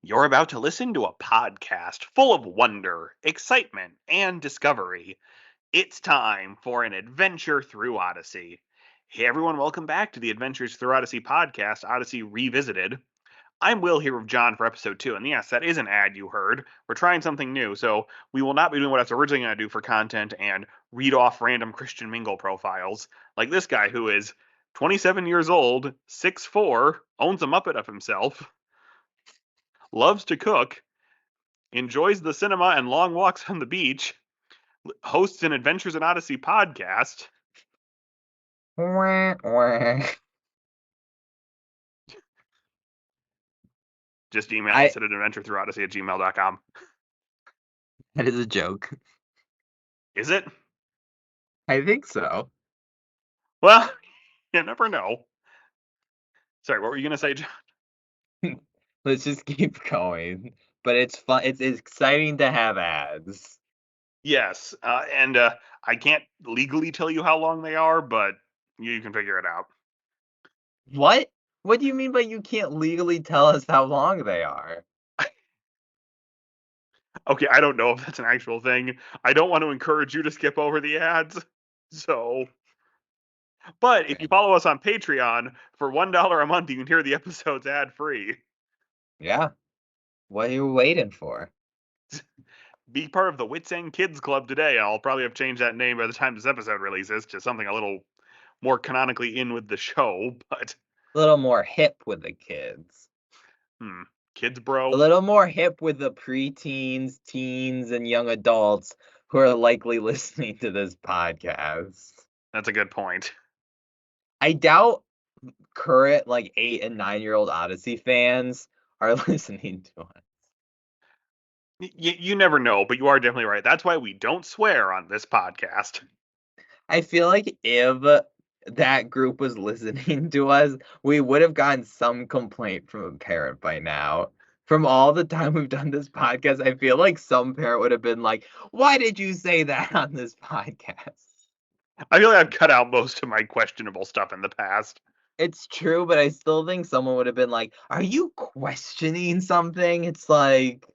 You're about to listen to a podcast full of wonder, excitement, and discovery. It's time for an adventure through Odyssey. Hey everyone, welcome back to the Adventures Through Odyssey podcast, Odyssey Revisited. I'm Will here with John for episode 2, and yes, that is an ad you heard. We're trying something new, so we will not be doing what I was originally going to do for content and read off random Christian Mingle profiles, like this guy who is 27 years old, 6'4", owns a Muppet of himself, loves to cook, enjoys the cinema and long walks on the beach, hosts an Adventures in Odyssey podcast. Wah, wah. Just email I us at adventurethroughodyssey@gmail.com. That is a joke. Is it? I think so. Well, you never know. Sorry, what were you going to say, John? Let's just keep going. But it's fun. It's exciting to have ads. Yes, and I can't legally tell you how long they are, but you can figure it out. What? What do you mean by you can't legally tell us how long they are? Okay, I don't know if that's an actual thing. I don't want to encourage you to skip over the ads. So, but if you Okay. follow us on Patreon for $1 a month, you can hear the episodes ad free. Yeah. What are you waiting for? Be part of the Wits End Kids Club today. I'll probably have changed that name by the time this episode releases to something a little more canonically in with the show. But A little more hip with the kids. hmm, kids, A bro, little more hip with the preteens, teens, and young adults who are likely listening to this podcast. that's a good point. I doubt current like 8 and 9-year-old Odyssey fans are listening to us. You never know, but you are definitely right. That's why we don't swear on this podcast. I feel like if that group was listening to us, we would have gotten some complaint from a parent by now. From all the time we've done this podcast, I feel like some parent would have been like, "Why did you say that on this podcast?" I feel like I've cut out most of my questionable stuff in the past. It's true, but I still think someone would have been like, "Are you questioning something?" It's like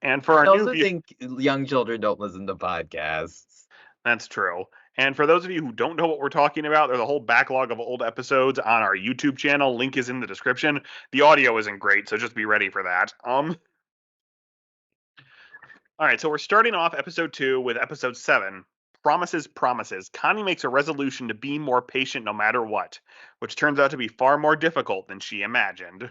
And for I our new also view, think young children don't listen to podcasts. that's true. And for those of you who don't know what we're talking about, there's a whole backlog of old episodes on our YouTube channel. Link is in the description. The audio isn't great, so just be ready for that. All right, so we're starting off episode 2 with episode 7. Promises, promises. Connie makes a resolution to be more patient no matter what, which turns out to be far more difficult than she imagined.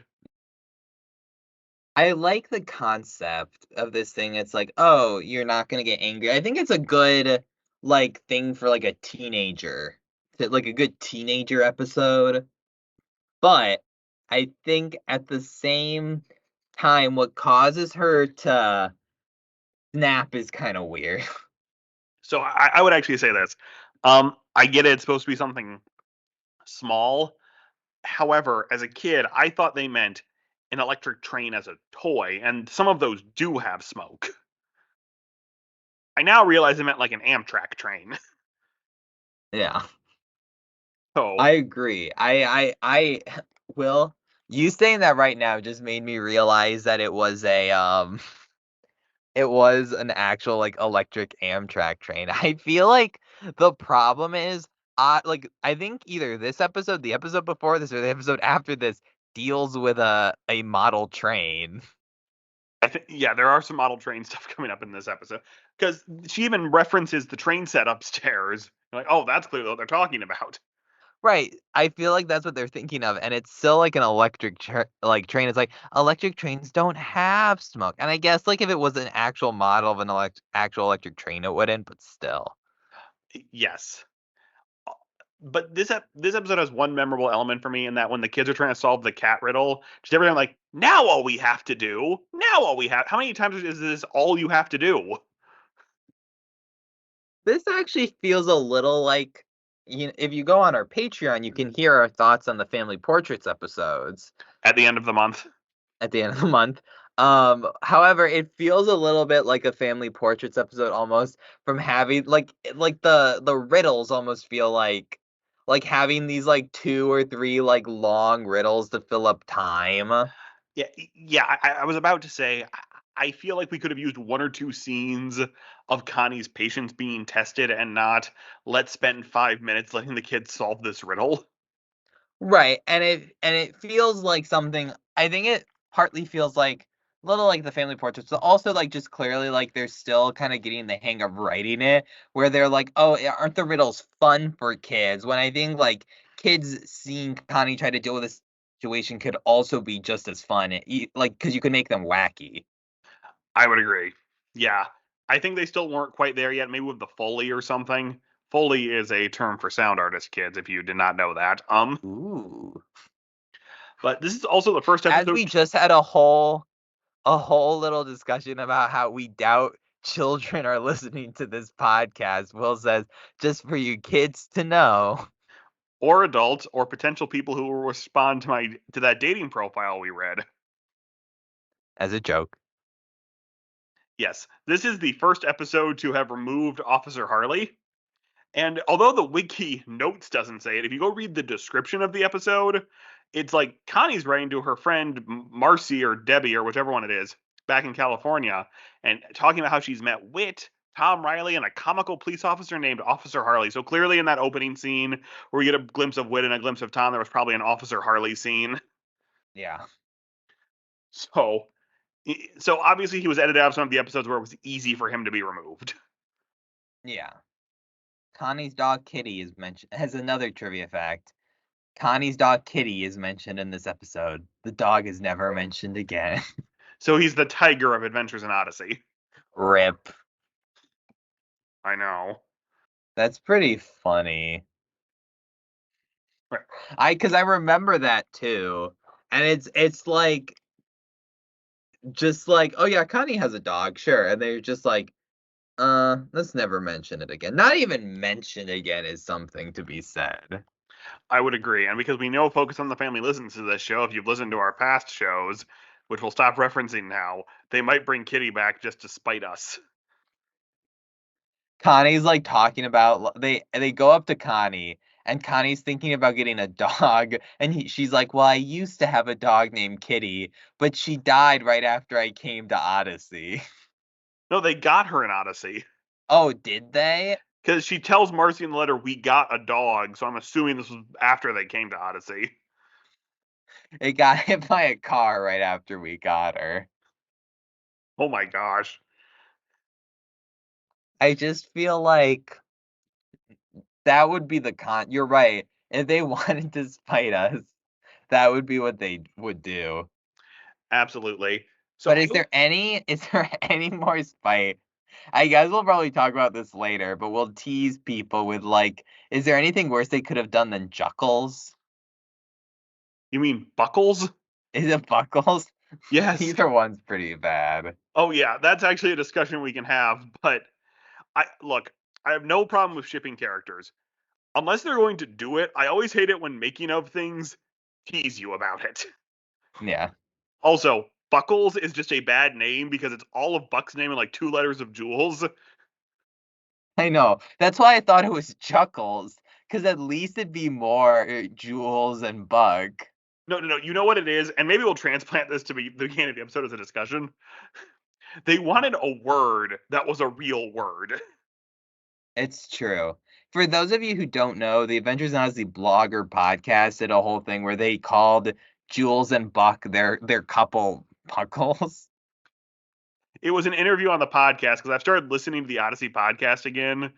I like the concept of this thing. It's like, oh, you're not gonna get angry. I think it's a good like thing for like a teenager, like a good teenager episode. But I think at the same time, what causes her to snap is kind of weird. So I would actually say this. I get it, it's supposed to be something small. However, as a kid, I thought they meant an electric train as a toy, and some of those do have smoke. I now realize it meant like an Amtrak train. Yeah, So I agree. Will, you saying that right now just made me realize that it was an actual, like, electric Amtrak train. I feel like the problem is, like, I think either this episode, the episode before this, or the episode after this deals with a model train. I think yeah, there are some model train stuff coming up in this episode because she even references the train set upstairs. You're like, oh, that's clearly what they're talking about. Right, I feel like that's what they're thinking of, and it's still like an electric train. It's like, electric trains don't have smoke, and I guess, like, if it was an actual model of an actual electric train, it wouldn't, but still. Yes, but this episode has one memorable element for me in that when the kids are trying to solve the cat riddle, just everything like, now all we have to do, now all we have. How many times is this all you have to do? This actually feels a little like if you go on our Patreon, you can hear our thoughts on the family portraits episodes At the end of the month. at the end of the month. However, it feels a little bit like a family portraits episode almost from having like the riddles almost feel like having these like 2 or 3 like long riddles to fill up time. I was about to say, I feel like we could have used one or two scenes of Connie's patience being tested and not let's spend 5 minutes letting the kids solve this riddle. Right, and it feels like something. I think it partly feels like a little like the family portraits, but also like just clearly like they're still kind of getting the hang of writing it, where they're like, "Oh, aren't the riddles fun for kids?" When I think like kids seeing Connie try to deal with this situation could also be just as fun, like because you could make them wacky. I would agree. Yeah. I think they still weren't quite there yet, maybe with the Foley or something. Foley is a term for sound artist, kids, if you did not know that. Ooh, But this is also the first as we episode. just had a whole little discussion about how we doubt children are listening to this podcast. Will says, just for you kids to know. Or adults or potential people who will respond to that dating profile we read. As a joke. Yes, this is the first episode to have removed Officer Harley. And although the wiki notes doesn't say it, if you go read the description of the episode, it's like Connie's writing to her friend Marcy or Debbie or whichever one it is back in California and talking about how she's met Wit, Tom Riley, and a comical police officer named Officer Harley. So clearly in that opening scene where we get a glimpse of Wit and a glimpse of Tom, there was probably an Officer Harley scene. Yeah. So so obviously he was edited out of some of the episodes where it was easy for him to be removed. Yeah. Connie's dog Kitty is mentioned has another trivia fact. Connie's dog Kitty is mentioned in this episode. The dog is never mentioned again. So he's the tiger of Adventures in Odyssey. Rip. I know. That's pretty funny. Right. Cause I remember that too. And it's like just like, oh yeah, Connie has a dog, sure. And they're just like, let's never mention it again. Not even mention again is something to be said. I would agree. And because we know Focus on the Family listens to this show, if you've listened to our past shows, which we'll stop referencing now, they might bring Kitty back just to spite us. Connie's like talking about they go up to Connie and Connie's thinking about getting a dog and she's like, "Well, I used to have a dog named Kitty, but she died right after I came to Odyssey." No, they got her in Odyssey. Oh, did they? Because she tells Marcy in the letter, we got a dog. So I'm assuming this was after they came to Odyssey. It got hit by a car right after we got her. Oh my gosh. I just feel like that would be you're right. If they wanted to spite us, that would be what they would do. Absolutely. So But is there any more spite? I guess we'll probably talk about this later, but we'll tease people with like, is there anything worse they could have done than Juckles? you mean Buckles? Is it Buckles? Yes. Either one's pretty bad. Oh yeah, that's actually a discussion we can have. But I look, I have no problem with shipping characters. Unless they're going to do it, I always hate it when making of things tease you about it. Yeah, Also, Buckles is just a bad name because it's all of Buck's name and like two letters of Jules. I know. That's why I thought it was Chuckles, because at least it'd be more Jules and Buck. No, no, no. You know what it is, and maybe we'll transplant this to be the beginning of the episode as a discussion. They wanted a word that was a real word. It's true. For those of you who don't know, the Adventures in Odyssey blogger podcast did a whole thing where they called Jules and Buck their couple Buckles. It was an interview on the podcast because I've started listening to the Odyssey podcast again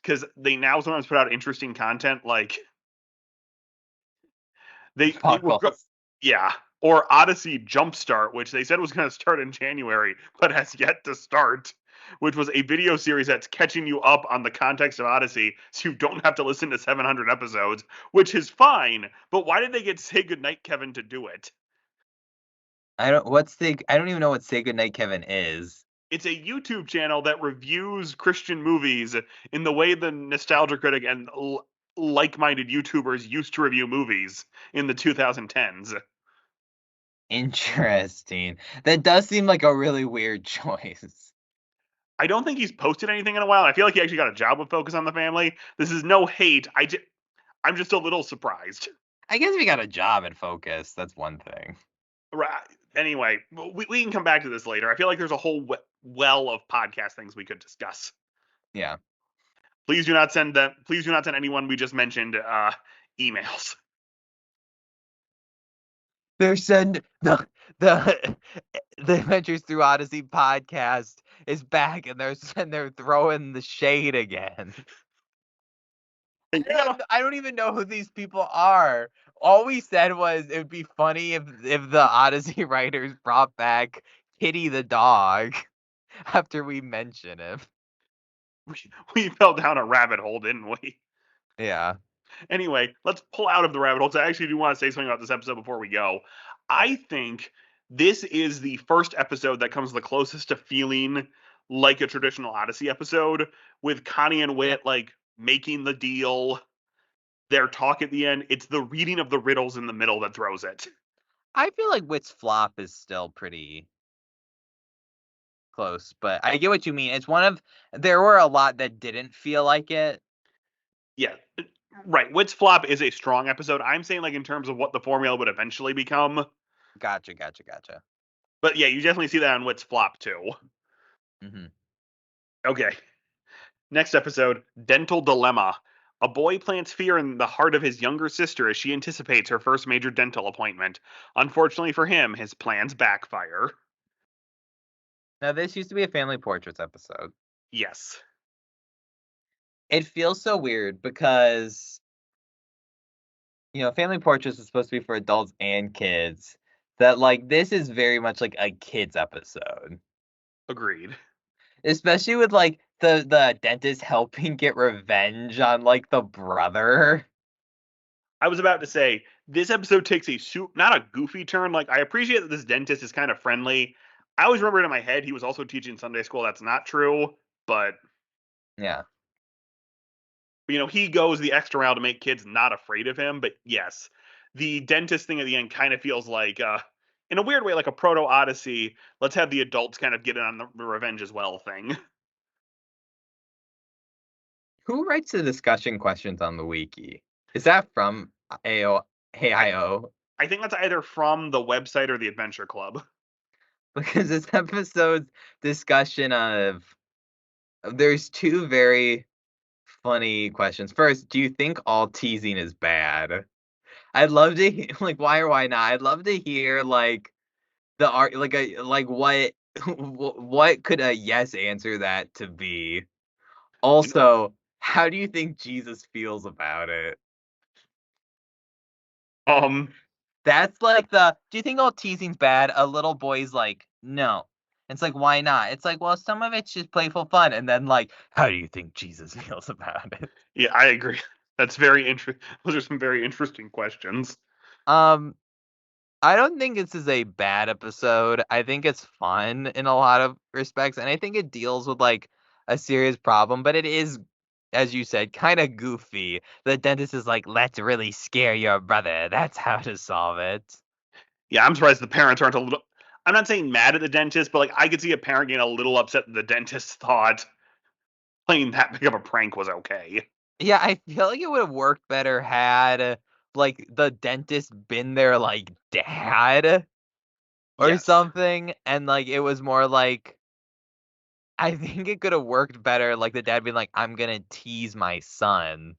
because they now sometimes put out interesting content like they were Buckles. yeah, or Odyssey Jumpstart, which they said was going to start in January, but has yet to start, which was a video series that's catching you up on the context of Odyssey, so you don't have to listen to 700 episodes, which is fine. But why did they get Say Goodnight Kevin to do it? I don't even know what Say Goodnight Kevin is. It's a YouTube channel that reviews Christian movies in the way the Nostalgia Critic and like-minded YouTubers used to review movies in the 2010s. Interesting. That does seem like a really weird choice. I don't think he's posted anything in a while. I feel like he actually got a job with Focus on the Family. This is no hate. I'm just a little surprised. I guess we got a job at Focus. That's one thing. Right. Anyway, we can come back to this later. I feel like there's a whole well of podcast things we could discuss. Yeah. Please do not send them. Please do not send anyone we just mentioned emails. They're send the the Adventures Through Odyssey podcast is back, and they're throwing the shade again. I don't even know who these people are. All we said was it would be funny if the Odyssey writers brought back Kitty the dog after we mention him. We fell down a rabbit hole, didn't we? Yeah. Anyway, let's pull out of the rabbit hole. So I actually do want to say something about this episode before we go. I think this is the first episode that comes the closest to feeling like a traditional Odyssey episode, with Connie and Yeah. Whit like making the deal, their talk at the end. It's the reading of the riddles in the middle that throws it. I feel like Wit's flop is still pretty close, but I get what you mean. There were a lot that didn't feel like it. Yeah, right. Wit's flop is a strong episode. I'm saying like in terms of what the formula would eventually become. Gotcha. But yeah, you definitely see that on Wit's flop too. Hmm. Okay. Next episode, Dental Dilemma. A boy plants fear in the heart of his younger sister as she anticipates her first major dental appointment. Unfortunately for him, his plans backfire. Now, this used to be a Family Portraits episode. Yes. It feels so weird because, Family Portraits is supposed to be for adults and kids. That, like, this is very much like a kid's episode. Agreed. Especially with, like, the dentist helping get revenge on, like, the brother. I was about to say, this episode takes not a goofy turn. Like, I appreciate that this dentist is kind of friendly. I always remembered in my head he was also teaching Sunday school. That's not true. But, Yeah. he goes the extra mile to make kids not afraid of him. But yes, the dentist thing at the end kind of feels like, in a weird way, like a proto Odyssey. Let's have the adults kind of get in on the revenge as well thing. Who writes the discussion questions on the wiki? Is that from AO I, AIO? I think that's either from the website or the Adventure Club. Because this episode's discussion of there's two very funny questions. First, do you think all teasing is bad? I'd love to like why or why not. I'd love to hear like the art like what what could a yes answer that to be? You know, Also, how do you think Jesus feels about it? um, That's like do you think all teasing's bad? A little boy's like, no. It's like, why not? It's like, well, some of it's just playful fun. And then like, how do you think Jesus feels about it? yeah, I agree. That's very interesting. Those are some very interesting questions. Um, I don't think this is a bad episode. I think it's fun in a lot of respects, and I think it deals with like a serious problem, but it is, as you said, kind of goofy. The dentist is like, let's really scare your brother. That's how to solve it. Yeah, I'm surprised the parents aren't a little. I'm not saying mad at the dentist, but like I could see a parent getting a little upset that the dentist thought playing that big of a prank was okay. Yeah, I feel like it would have worked better had, like, the dentist been their, like, dad or Yes, something, and, like, it was more like I think it could have worked better, like, the dad being like, "I'm gonna tease my son."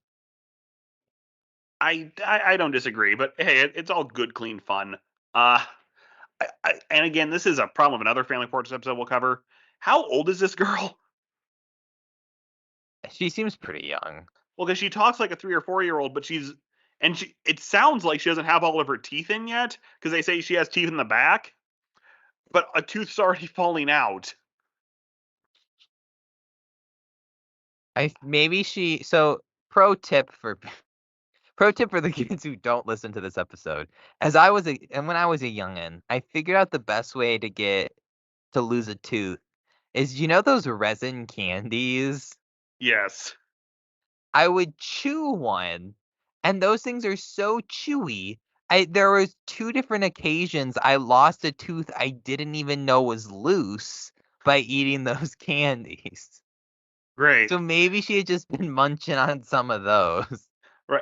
I don't disagree, but hey, it's all good, clean fun. Uh, and again, this is a problem of another Family Portraits episode we'll cover. How old is this girl? She seems pretty young. Well, because she talks like a 3 or 4 year old, but it sounds like she doesn't have all of her teeth in yet, because they say she has teeth in the back, but a tooth's already falling out. I maybe she so, pro tip for pro tip for the kids who don't listen to this episode. When I was a youngin', I figured out the best way to lose a tooth is, those resin candies? Yes. I would chew one, and those things are so chewy. There was 2 different occasions I lost a tooth I didn't even know was loose by eating those candies. Great. So maybe she had just been munching on some of those. Right.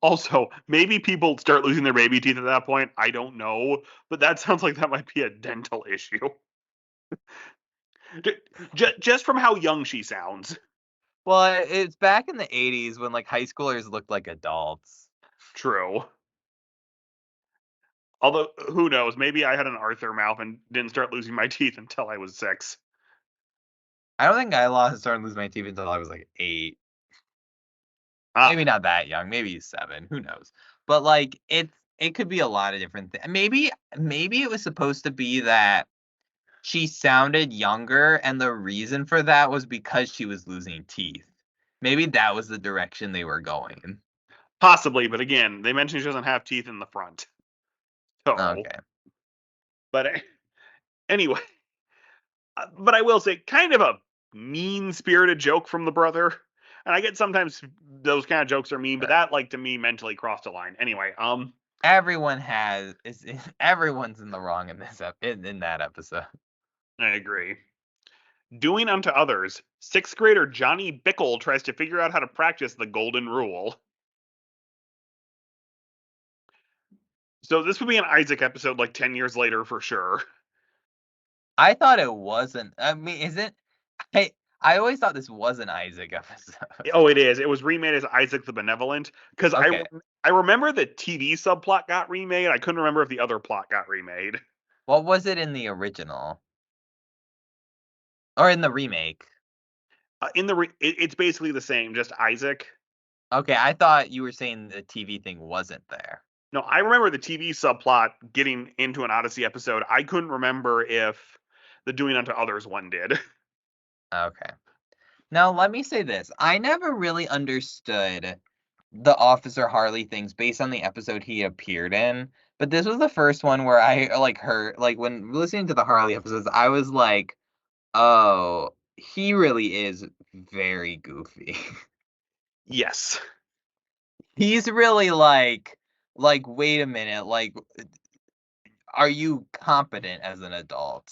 Also, maybe people start losing their baby teeth at that point. I don't know, but that sounds like that might be a dental issue. Just from how young she sounds. Well, it's back in the 80s when like high schoolers looked like adults. True. Although, who knows? Maybe I had an Arthur mouth and didn't start losing my teeth until I was 6. I don't think I lost started losing my teeth until I was like 8. Ah, Maybe not that young, maybe 7, who knows? But like it could be a lot of different things. Maybe it was supposed to be that she sounded younger and the reason for that was because she was losing teeth. Maybe that was the direction they were going. possibly, but again, they mentioned she doesn't have teeth in the front. So, Okay. but anyway, but I will say, kind of a mean spirited joke from the brother. And I get sometimes those kind of jokes are mean, but Sure. that, like, to me, mentally crossed a line. Anyway, Everyone has is everyone's in the wrong in this in that episode. I agree. Doing unto others, sixth grader Johnny Bickle tries to figure out how to practice the golden rule. So this would be an Isaac episode like 10 years later for sure. I thought it wasn't. I mean, isn't I I always thought this was an Isaac episode. Oh, it is. It was remade as Isaac the Benevolent because Okay. I remember the TV subplot got remade. I couldn't remember if the other plot got remade. What was it in the original? Or in the remake? It's basically the same, just Isaac. Okay, I thought you were saying the TV thing wasn't there. No, I remember the TV subplot getting into an Odyssey episode. I couldn't remember if the Doing Unto Others one did. Okay. Now, let me say this. I never really understood the Officer Harley things based on the episode he appeared in, but this was the first one where I like heard like when listening to the Harley episodes, I was like, "Oh, he really is very goofy." Yes. He's really like wait a minute, like are you competent as an adult?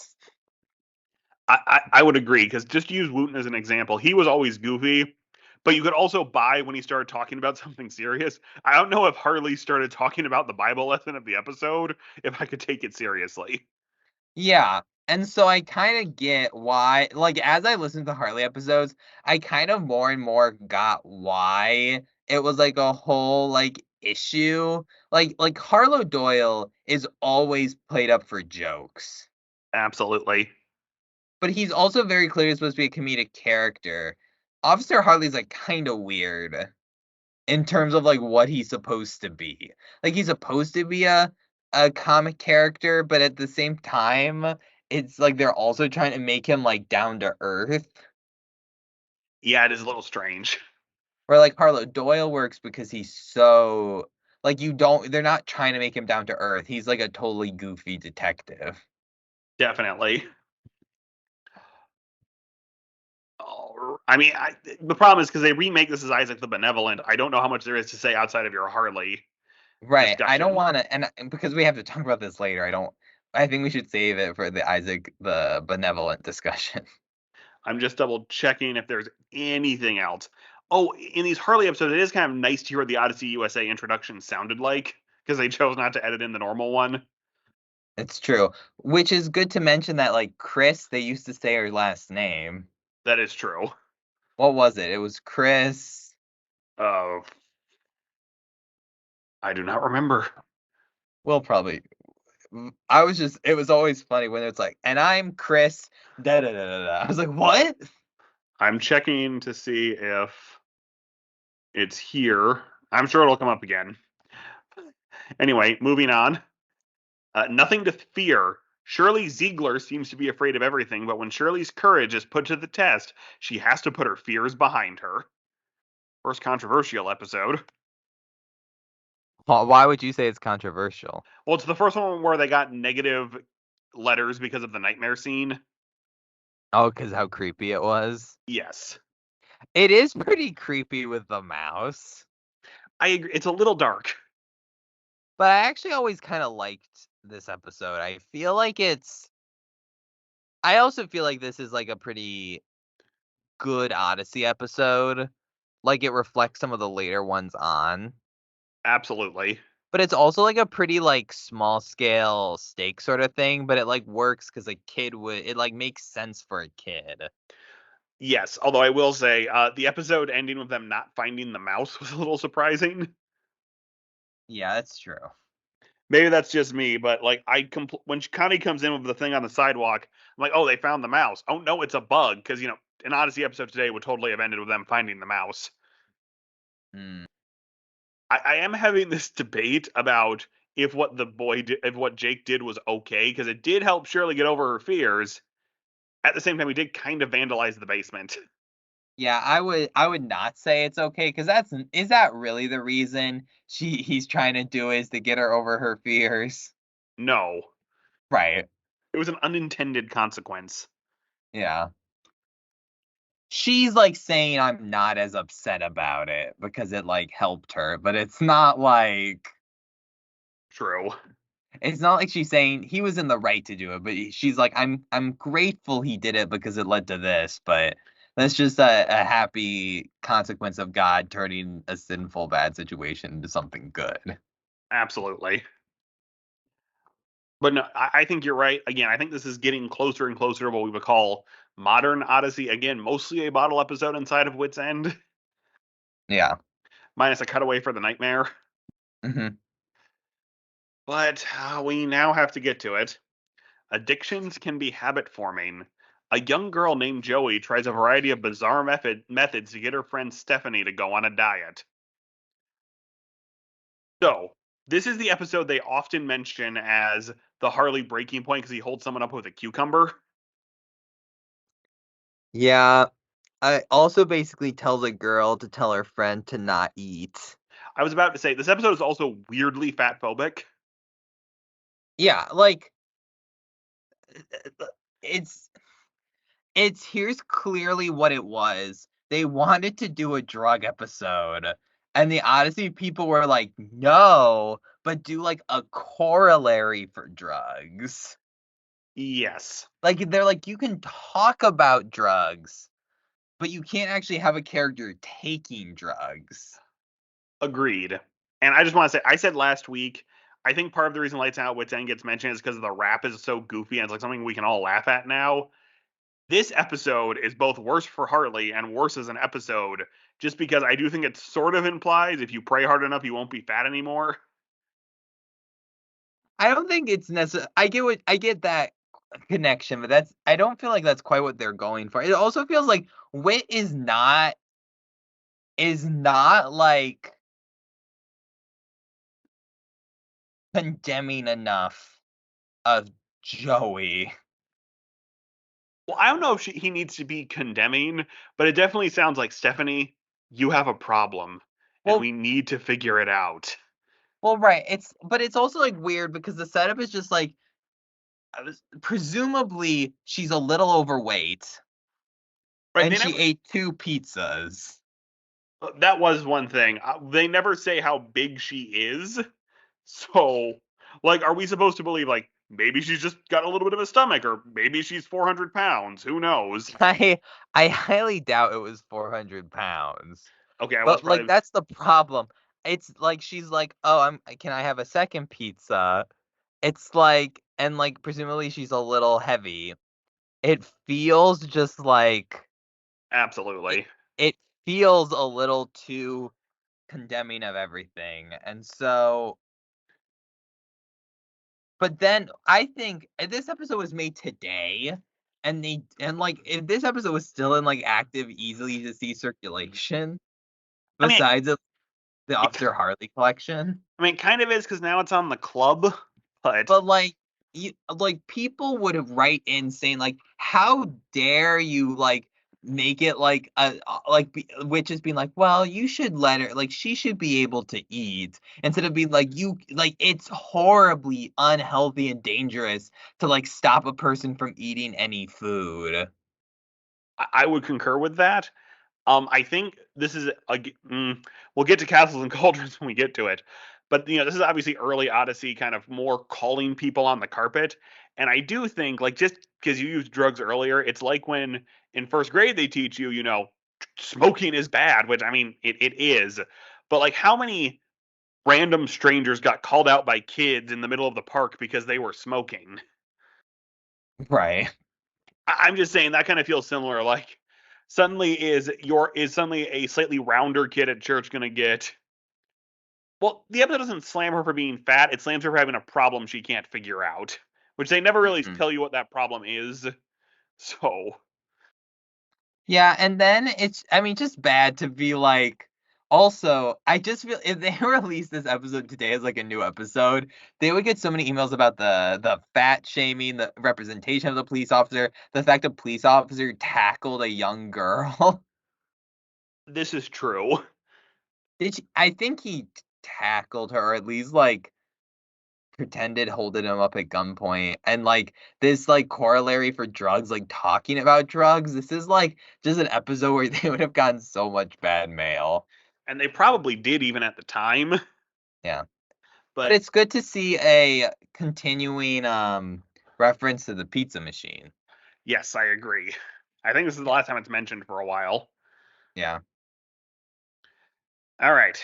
I would agree because just to use Wooten as an example, he was always goofy, but you could also buy when he started talking about something serious. I don't know if Harley started talking about the Bible lesson of the episode, if I could take it seriously. Yeah, and so I kinda get why like, as I listened to Harley episodes, I kind of more and more got why it was, like, a whole, like, issue. Like, Harlow Doyle is always played up for jokes, Absolutely. but he's also very clearly supposed to be a comedic character. Officer Harley's, like, kinda weird in terms of, like, what he's supposed to be. Like, he's supposed to be a comic character, but at the same time, it's like they're also trying to make him, like, down to earth. Yeah, it is a little strange. Where, like, Harlow Doyle works because he's so like, you don't they're not trying to make him down to earth. He's like a totally goofy detective. Definitely. I mean, the problem is because they remake this as Isaac the Benevolent. I don't know how much there is to say outside of your Harley Right, I don't discussion. wanna and because we have to talk about this later, I think we should save it for the Isaac the Benevolent discussion. I'm just double checking if there's anything else. Oh, in these Harley episodes, it is kind of nice to hear what the Odyssey USA introduction sounded like because they chose not to edit in the normal one. It's true, which is good to mention that, like, Chris, they used to say her last name. That is true. What was it? It was Chris Uh, I do not remember. we'll probably I was just it was always funny when it's like, "And I'm Chris da da da da da." I was like, "What?" I'm checking to see if it's here. I'm sure it'll come up again. Anyway, moving on. Nothing to fear. Shirley Ziegler seems to be afraid of everything, but when Shirley's courage is put to the test, she has to put her fears behind her. First controversial episode. Why would you say it's controversial? Well, it's the first one where they got negative letters because of the nightmare scene. Oh, because how creepy it was? Yes. It is pretty creepy with the mouse, I agree. It's a little dark. but I actually always kinda liked this episode. I also feel like this is, like, a pretty good Odyssey episode. Like, it reflects some of the later ones on. Absolutely. But it's also like a pretty like small scale stake sort of thing, but it like works because a kid would it like makes sense for a kid. Yes, although I will say, the episode ending with them not finding the mouse was a little surprising. Yeah, that's true. Maybe that's just me, but like when Connie comes in with the thing on the sidewalk, I'm like, oh, they found the mouse. Oh no, it's a bug because an Odyssey episode today would totally have ended with them finding the mouse. Mm. I am having this debate about if what Jake did was okay because it did help Shirley get over her fears. At the same time, he did kind of vandalize the basement. Yeah, I would not say it's okay because is that really the reason he's trying to do is to get her over her fears? No, Right. it was an unintended consequence. Yeah. She's like saying I'm not as upset about it because it like helped her, but True. it's not like she's saying he was in the right to do it, but she's like I'm grateful he did it because it led to this, but that's just a happy consequence of God turning a sinful bad situation into something good. Absolutely. But no, I think you're right. Again, I think this is getting closer and closer to what we would call modern Odyssey. Again, mostly a bottle episode inside of Wit's End, Yeah. minus a cutaway for the nightmare. Hmm. But we now have to get to it. Addictions can be habit forming. A young girl named Joey tries a variety of bizarre methods to get her friend Stephanie to go on a diet. So, this is the episode they often mention as the Harley breaking point because he holds someone up with a cucumber. Yeah. I also basically tells a girl to tell her friend to not eat. I was about to say, this episode is also weirdly fat phobic. Yeah, like it's it's here's clearly what it was. They wanted to do a drug episode, and the Odyssey people were like, "No, but do like a corollary for drugs." Yes, Like they're like, "You can talk about drugs, but you can't actually have a character taking drugs." agreed. And I just want to say, I said last week, I think part of the reason Lights Out Wits End gets mentioned is because the rap is so goofy and it's like something we can all laugh at now. This episode is both worse for Harley and worse as an episode, just because I do think it sort of implies if you pray hard enough, you won't be fat anymore. I don't think it's necessary. I get that connection, but I don't feel like that's quite what they're going for. It also feels like Wit is not like condemning enough of Joey. Well, I don't know if he needs to be condemning, but it definitely sounds like Stephanie, you have a problem, and Well, we need to figure it out. right. It's also like weird because the setup is just like presumably she's a little overweight Right? and They she never. ate two pizzas. That was one thing. They never say how big she is. So, like, are we supposed to believe like maybe she's just got a little bit of a stomach, or maybe she's 400 pounds? Who knows? I I highly doubt it was 400 pounds. Okay, well, that's But like probably that's the problem. It's like she's like, "Oh, can I have a second pizza?" It's like and like presumably she's a little heavy. It feels just like it absolutely. it feels a little too condemning of everything. And so but then I think this episode was made today and like if this episode was still in like active easily to see circulation I mean, besides the it, Officer Harley collection. it kind of is because now it's on the club, but But, like, people would have write in saying, like, "How dare you, like, make it like like, witches being like, well, you should let her like, she should be able to eat,' instead of being like, you like, it's horribly unhealthy and dangerous to, like, stop a person from eating any food." I would concur with that. I think this is we'll get to castles and cauldrons when we get to it, but this is obviously early Odyssey, kind of more calling people on the carpet, and I do think like just because you used drugs earlier, it's like when in first grade they teach you, smoking is bad, which I mean it is, but like how many random strangers got called out by kids in the middle of the park because they were smoking. Right. I'm just saying that kind of feels similar. Like, suddenly a slightly rounder kid at church going to get. Well, the episode doesn't slam her for being fat; it slams her for having a problem she can't figure out, which they never really Mhm. tell you what that problem is. So Yeah, and then it's I mean, just bad to be like also, I just feel if they released this episode today as like a new episode, they would get so many emails about the fat shaming, the representation of the police officer, the fact a police officer tackled a young girl. this is true. I think he tackled her, or at least like pretended holding him up at gunpoint. And like this like corollary for drugs, like talking about drugs. This is like just an episode where they would have gotten so much bad mail. And they probably did even at the time. Yeah. But But it's good to see a continuing reference to the pizza machine. yes, I agree. I think this is the last time it's mentioned for a while. Yeah. All right.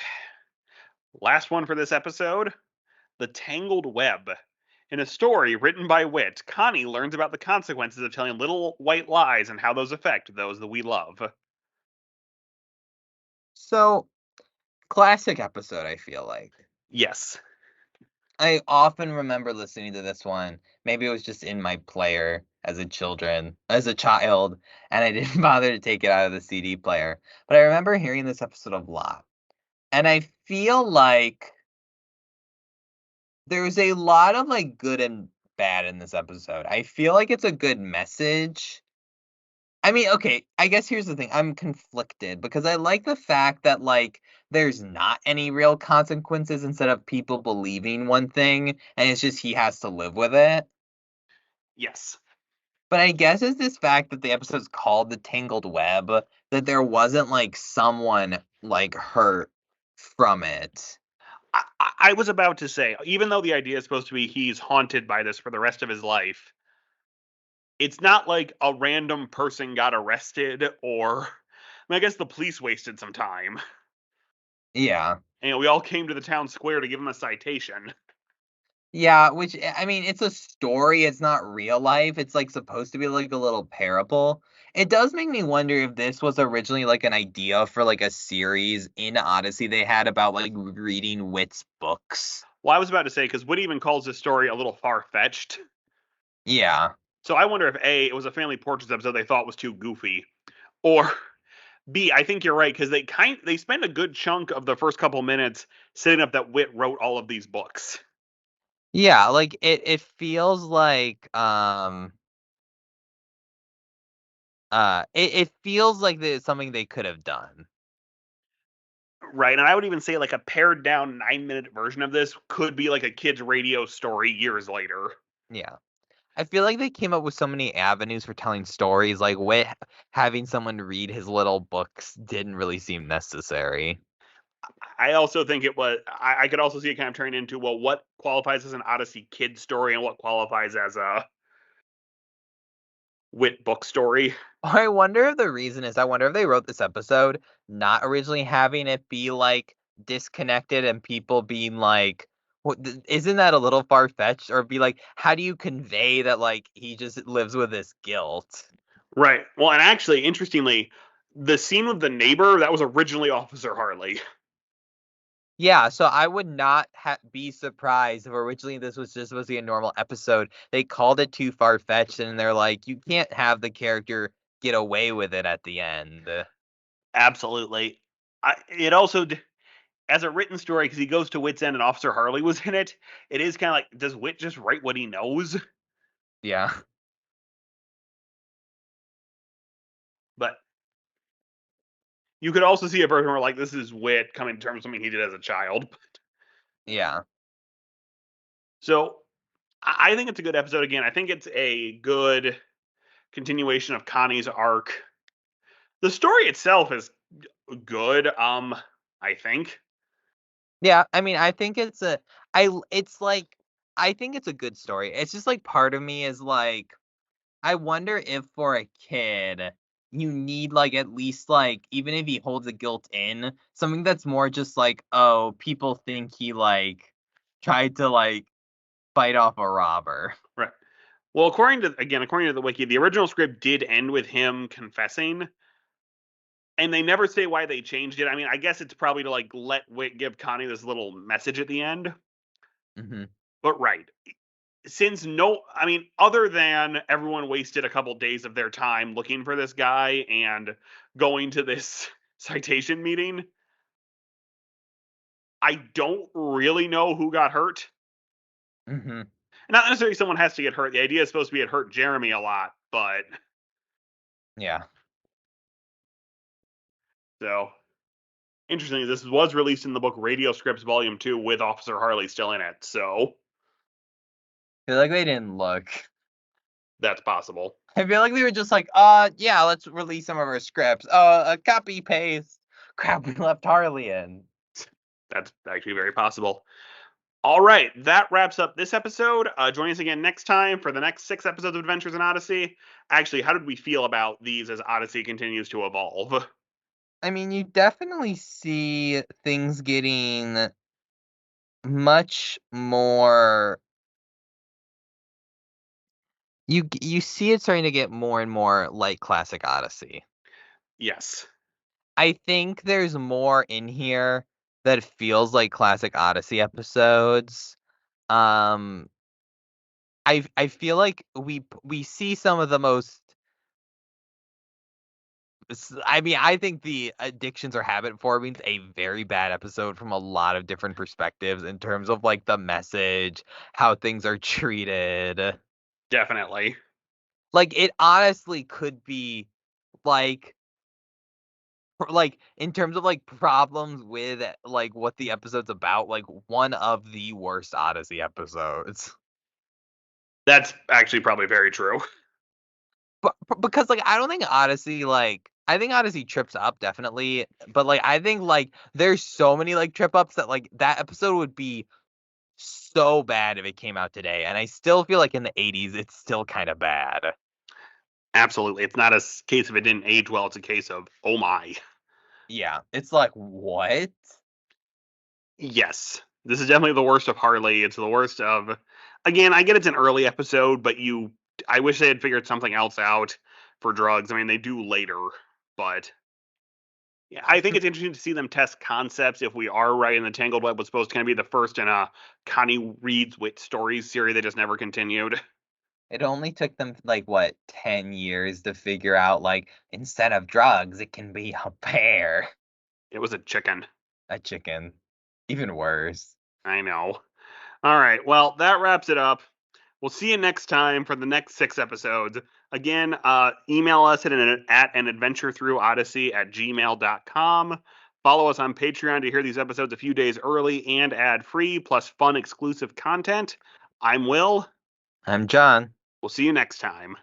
Last one for this episode, The Tangled Web. In a story written by Wit, Connie learns about the consequences of telling little white lies and how those affect those that we love. So classic episode, I feel like. Yes. I often remember listening to this one. Maybe it was just in my player as a child, and I didn't bother to take it out of the CD player. But I remember hearing this episode a lot. And I feel like there's a lot of like good and bad in this episode. I feel like it's a good message. I mean, okay, I guess here's the thing. I'm conflicted because I like the fact that like there's not any real consequences instead of people believing one thing and it's just he has to live with it. Yes. But I guess it's this fact that the episode's called The Tangled Web that there wasn't like someone like hurt from it. I was about to say, even though the idea is supposed to be he's haunted by this for the rest of his life, it's not like a random person got arrested or. I guess the police wasted some time. Yeah. And we all came to the town square to give him a citation. Yeah, which I mean, it's a story, it's not real life. It's like supposed to be like a little parable. It does make me wonder if this was originally like an idea for like a series in Odyssey they had about like reading Wit's books. Well, I was about to say, because Wood even calls this story a little far fetched. Yeah. So I wonder if A, it was a family portraits episode they thought was too goofy, or B, I think you're right, because they spend a good chunk of the first couple minutes setting up that Wit wrote all of these books. Yeah, like it feels like it feels like it's something they could have done. Right. And I would even say like a pared down 9-minute version of this could be like a kid's radio story years later. Yeah. I feel like they came up with so many avenues for telling stories, like Wit having someone read his little books didn't really seem necessary. I also think it was. I could also see it kind of turning into, well, what qualifies as an Odyssey kid story and what qualifies as a Wit book story. I wonder if the reason is I wonder if they wrote this episode not originally having it be like disconnected and people being like, isn't that a little far fetched? Or be like, how do you convey that like he just lives with this guilt? Right. Well, and actually, interestingly, the scene with the neighbor that was originally Officer Harley. Yeah, so I would not be surprised if originally this was just supposed to be a normal episode. They called it too far fetched, and they're like, you can't have the character get away with it at the end. Absolutely. It also, as a written story, because he goes to Wit's End and Officer Harley was in it, it is kind of like, does Wit just write what he knows? Yeah, But you could also see a version where, like, this is Wit coming to terms with something he did as a child. yeah. So I think it's a good episode. Again, I think it's a good continuation of Connie's arc. The story itself is good. I think. Yeah, I mean, I think it's like, I think it's a good story. It's just like part of me is like, I wonder if for a kid, you need like at least like even if he holds the guilt in, something that's more just like, oh, people think he like tried to like fight off a robber. Right. Well, according to the wiki, the original script did end with him confessing, and they never say why they changed it. I mean, I guess it's probably to like let Wick give Connie this little message at the end. Hmm. But right, since no, I mean, other than everyone wasted a couple days of their time looking for this guy and going to this citation meeting, I don't really know who got hurt. Hmm. Not necessarily someone has to get hurt. The idea is supposed to be it hurt Jeremy a lot, but Yeah. so interestingly, this was released in the book Radio Scripts Volume 2 with Officer Harley still in it, so I feel like they didn't look. that's possible. I feel like they were just like, yeah, let's release some of our scripts. A copy paste. Crap, we left Harley in. That's actually very possible. All right, that wraps up this episode. Join us again next time for the next 6 episodes of Adventures in Odyssey. Actually, how did we feel about these as Odyssey continues to evolve? I mean, you definitely see things getting much more. You see it starting to get more and more like classic Odyssey. Yes, I think there's more in here that feels like classic Odyssey episodes. Um, I feel like we see some of the most. I mean, I think the addictions or habit forming's a very bad episode from a lot of different perspectives in terms of like the message, how things are treated. definitely. Like it honestly could be like like in terms of like problems with like what the episode's about, like one of the worst Odyssey episodes. That's actually probably very true. But because like I don't think Odyssey like I think Odyssey trips up definitely, but like I think like there's so many like trip ups that like that episode would be so bad if it came out today, and I still feel like in the 80s it's still kind of bad. Absolutely. It's not a case of it didn't age well, it's a case of, oh my. Yeah, it's like what? Yes. This is definitely the worst of Harley. It's the worst of. Again, I get it's an early episode, but I wish they had figured something else out for drugs. I mean, they do later, but yeah, I think it's interesting to see them test concepts. If we are right, and the Tangled Web was supposed to kind of be the first in a Connie Reed's Wit Stories series that just never continued. It only took them like what 10 years to figure out like instead of drugs it can be a bear, It was a chicken. a chicken, even worse. I know. All right. Well, that wraps it up. We'll see you next time for the next 6 episodes. Again, email us at an adventure through Odyssey at gmail.com. Follow us on Patreon to hear these episodes a few days early and ad free, plus fun exclusive content. I'm Will. I'm John. We'll see you next time.